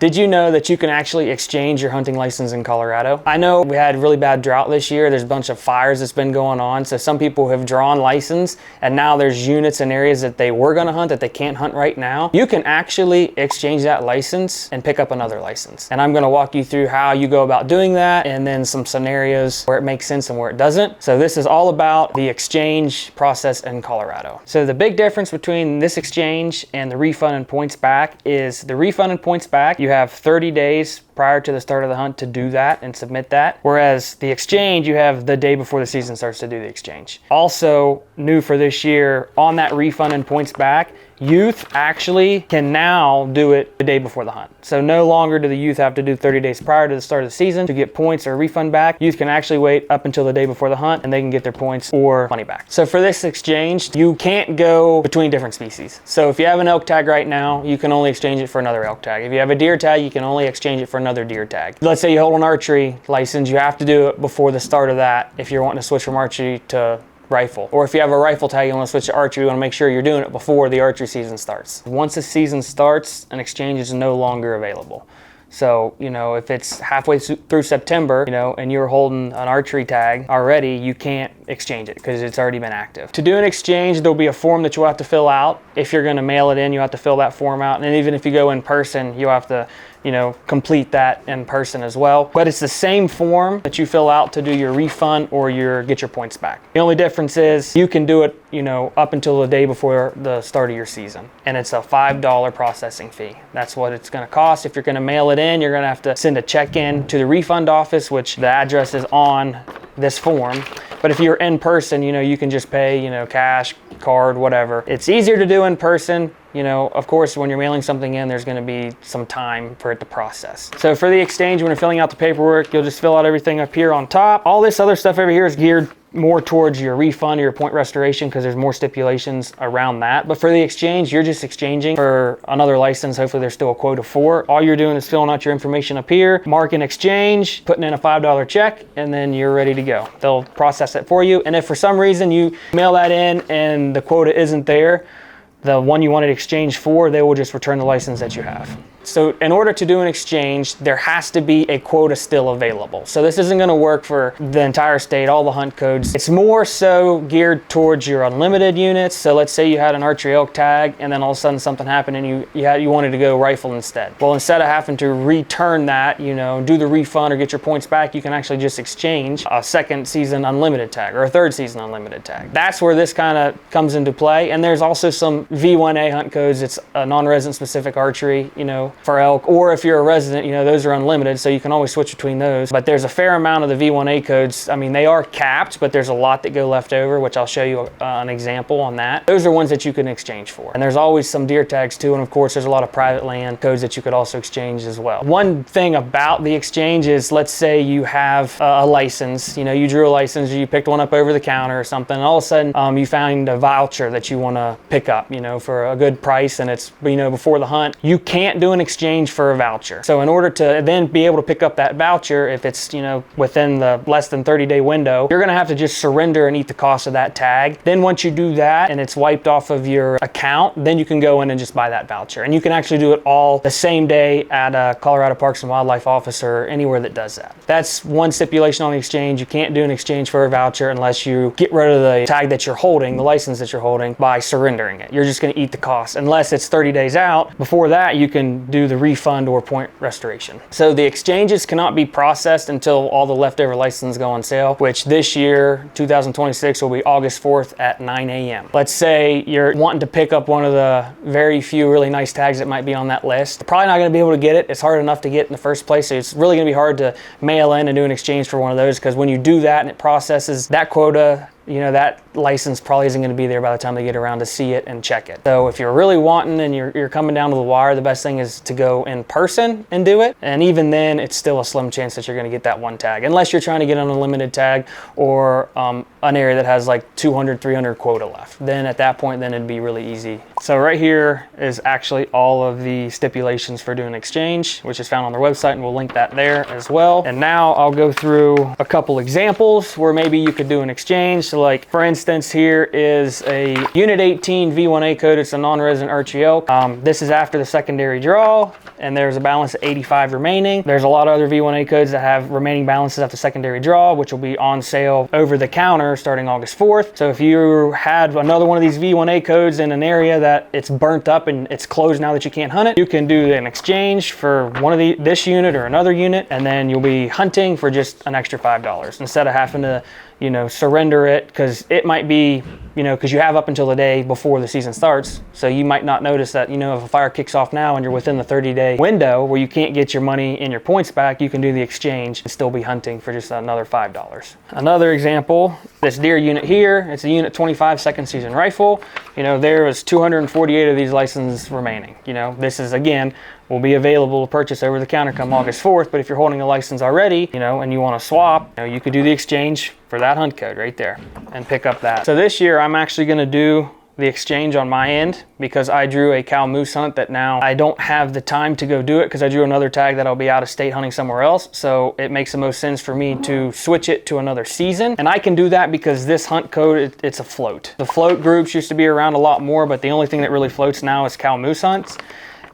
Did you know that you can actually exchange your hunting license in Colorado? I know we had really bad drought this year. There's a bunch of fires that's been going on. So some people have drawn license and now there's units in areas that they were gonna hunt that they can't hunt right now. You can actually exchange that license and pick up another license. And I'm gonna walk you through how you go about doing that and then some scenarios where it makes sense and where it doesn't. So this is all about the exchange process in Colorado. So the big difference between this exchange and the refund and points back is the refund and points back, you have 30 days prior to the start of the hunt to do that and submit that. Whereas the exchange, you have the day before the season starts to do the exchange. Also new for this year, on that refund and points back, youth actually can now do it the day before the hunt. So no longer do the youth have to do 30 days prior to the start of the season to get points or refund back. Youth can actually wait up until the day before the hunt and they can get their points or money back. So for this exchange, you can't go between different species. So if you have an elk tag right now, you can only exchange it for another elk tag. If you have a deer tag, you can only exchange it for another deer tag. Let's say you hold an archery license, you have to do it before the start of that if you're wanting to switch from archery to rifle. Or if you have a rifle tag, you want to switch to archery, you want to make sure you're doing it before the archery season starts. Once the season starts, an exchange is no longer available. So, you know, if it's halfway through September, you know, and you're holding an archery tag already, you can't exchange it because it's already been active. To do an exchange, there'll be a form that you'll have to fill out. If you're going to mail it in, you have to fill that form out. And even if you go in person, you'll have to, you know, complete that in person as well. But it's the same form that you fill out to do your refund or get your points back. The only difference is you can do it, you know, up until the day before the start of your season. And it's a $5 processing fee. That's what it's going to cost. If you're going to mail it in, you're going to have to send a check in to the refund office, which the address is on this form. But if you're in person, you know, you can just pay, you know, cash, card, whatever. It's easier to do in person. You know, of course, when you're mailing something in, there's going to be some time for it to process. So for the exchange, when you're filling out the paperwork, you'll just fill out everything up here on top. All this other stuff over here is geared more towards your refund or your point restoration because there's more stipulations around that. But for the exchange, you're just exchanging for another license. Hopefully there's still a quota for. All you're doing is filling out your information up here, marking exchange, putting in a $5 check, and then you're ready to go. They'll process it for you. And if for some reason you mail that in and the quota isn't there, the one you wanted to exchange for, they will just return the license that you have. So in order to do an exchange, there has to be a quota still available. So this isn't going to work for the entire state, all the hunt codes. It's more so geared towards your unlimited units. So let's say you had an archery elk tag and then all of a sudden something happened and you wanted to go rifle instead. Well, instead of having to return that, you know, do the refund or get your points back, you can actually just exchange a second season unlimited tag or a third season unlimited tag. That's where this kind of comes into play. And there's also some V1A hunt codes. It's a non-resident specific archery, you know, for elk, or if you're a resident, you know, those are unlimited, so you can always switch between those. But there's a fair amount of the V1A codes. I mean, they are capped, but there's a lot that go left over, which I'll show you an example on that. Those are ones that you can exchange for. And there's always some deer tags too, and of course there's a lot of private land codes that you could also exchange as well. One thing about the exchange is, let's say you have a license, you know, you drew a license, or you picked one up over the counter or something, and all of a sudden you found a voucher that you want to pick up, you know, for a good price, and it's, you know, before the hunt. You can't do an exchange for a voucher. So in order to then be able to pick up that voucher, if it's, you know, within the less than 30-day window, you're going to have to just surrender and eat the cost of that tag. Then once you do that and it's wiped off of your account, then you can go in and just buy that voucher. And you can actually do it all the same day at a Colorado Parks and Wildlife office or anywhere that does that. That's one stipulation on the exchange. You can't do an exchange for a voucher unless you get rid of the tag that you're holding, the license that you're holding, by surrendering it. You're just going to eat the cost unless it's 30 days out. Before that, you can do the refund or point restoration. So the exchanges cannot be processed until all the leftover licenses go on sale, which this year, 2026, will be August 4th at 9 a.m. Let's say you're wanting to pick up one of the very few really nice tags that might be on that list. Probably not going to be able to get it. It's hard enough to get in the first place, so it's really going to be hard to mail in and do an exchange for one of those, because when you do that and it processes that quota, you know, that license probably isn't going to be there by the time they get around to see it and check it. So if you're really wanting and you're coming down to the wire, the best thing is to go in person and do it. And even then, it's still a slim chance that you're going to get that one tag, unless you're trying to get an unlimited tag or an area that has like 200, 300 quota left. Then at that point, then it'd be really easy. So right here is actually all of the stipulations for doing exchange, which is found on their website, and we'll link that there as well. And now I'll go through a couple examples where maybe you could do an exchange. So So like, for instance, here is a Unit 18 V1A code. It's a non-resident archery elk. This is after the secondary draw, and there's a balance of 85 remaining. There's a lot of other V1A codes that have remaining balances after secondary draw, which will be on sale over the counter starting August 4th. So if you had another one of these V1A codes in an area that it's burnt up and it's closed now that you can't hunt it, you can do an exchange for one of this unit or another unit, and then you'll be hunting for just an extra $5 instead of having to, you know, surrender it, because it might be, you know, because you have up until the day before the season starts. So you might not notice that, you know, if a fire kicks off now and you're within the 30-day window where you can't get your money and your points back, you can do the exchange and still be hunting for just another $5. Another example, this deer unit here, it's a Unit 25 second season rifle. You know, there was 248 of these licenses remaining. You know, this is, again, will be available to purchase over the counter come August 4th, but if you're holding a license already, you know, and you want to swap, you know, you could do the exchange for that hunt code right there and pick up that. So this year I'm actually going to do the exchange on my end because I drew a cow moose hunt that now I don't have the time to go do it because I drew another tag that I'll be out of state hunting somewhere else. So it makes the most sense for me to switch it to another season. And I can do that because this hunt code, it's a float. The float groups used to be around a lot more, but the only thing that really floats now is cow moose hunts.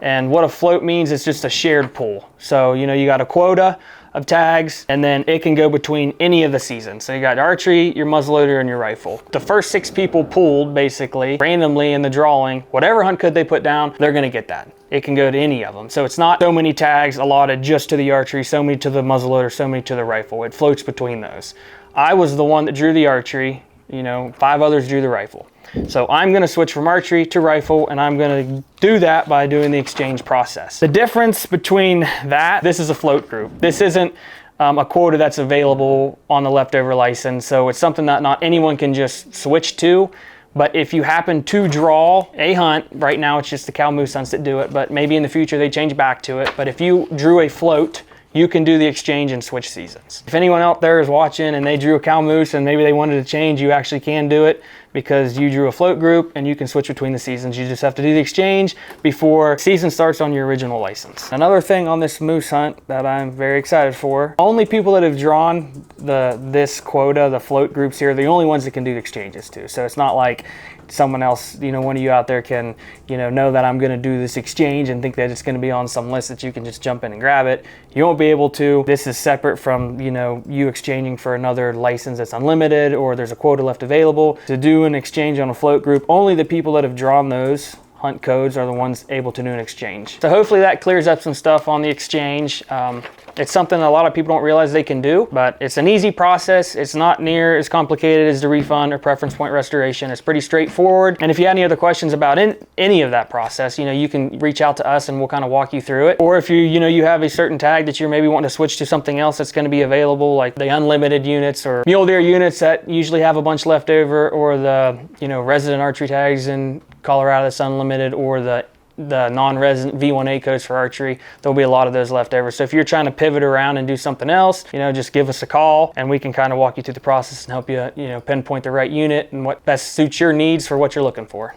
And what a float means is just a shared pool. So, you know, you got a quota of tags, and then it can go between any of the seasons. So you got archery, your muzzleloader, and your rifle. The first 6 people pooled, basically, randomly in the drawing, whatever hunt code they put down, they're gonna get that. It can go to any of them. So it's not so many tags allotted just to the archery, so many to the muzzleloader, so many to the rifle. It floats between those. I was the one that drew the archery, you know, 5 others drew the rifle. So I'm gonna switch from archery to rifle, and I'm gonna do that by doing the exchange process. The difference between that, this is a float group. This isn't a quota that's available on the leftover license, so it's something that not anyone can just switch to. But if you happen to draw a hunt, right now it's just the cow moose hunts that do it, but maybe in the future they change back to it. But if you drew a float, you can do the exchange and switch seasons. If anyone out there is watching and they drew a cow moose and maybe they wanted to change, you actually can do it because you drew a float group and you can switch between the seasons. You just have to do the exchange before season starts on your original license. Another thing on this moose hunt that I'm very excited for, only people that have drawn this quota, the float groups here, the only ones that can do the exchanges too. So it's not like someone else, you know, one of you out there can, you know that I'm gonna do this exchange and think that it's gonna be on some list that you can just jump in and grab it. You won't be able to. This is separate from, you know, you exchanging for another license that's unlimited or there's a quota left available. To do an exchange on a float group, only the people that have drawn those hunt codes are the ones able to do an exchange. So hopefully that clears up some stuff on the exchange. It's something that a lot of people don't realize they can do, but it's an easy process. It's not near as complicated as the refund or preference point restoration. It's pretty straightforward. And if you have any other questions about any of that process, you know, you can reach out to us and we'll kind of walk you through it. Or if you have a certain tag that you're maybe wanting to switch to something else that's going to be available, like the unlimited units or mule deer units that usually have a bunch left over, or the, you know, resident archery tags in Colorado that's unlimited, or the non-resident V1A codes for archery, there'll be a lot of those left over. So if you're trying to pivot around and do something else, you know, just give us a call and we can kind of walk you through the process and help you, you know, pinpoint the right unit and what best suits your needs for what you're looking for.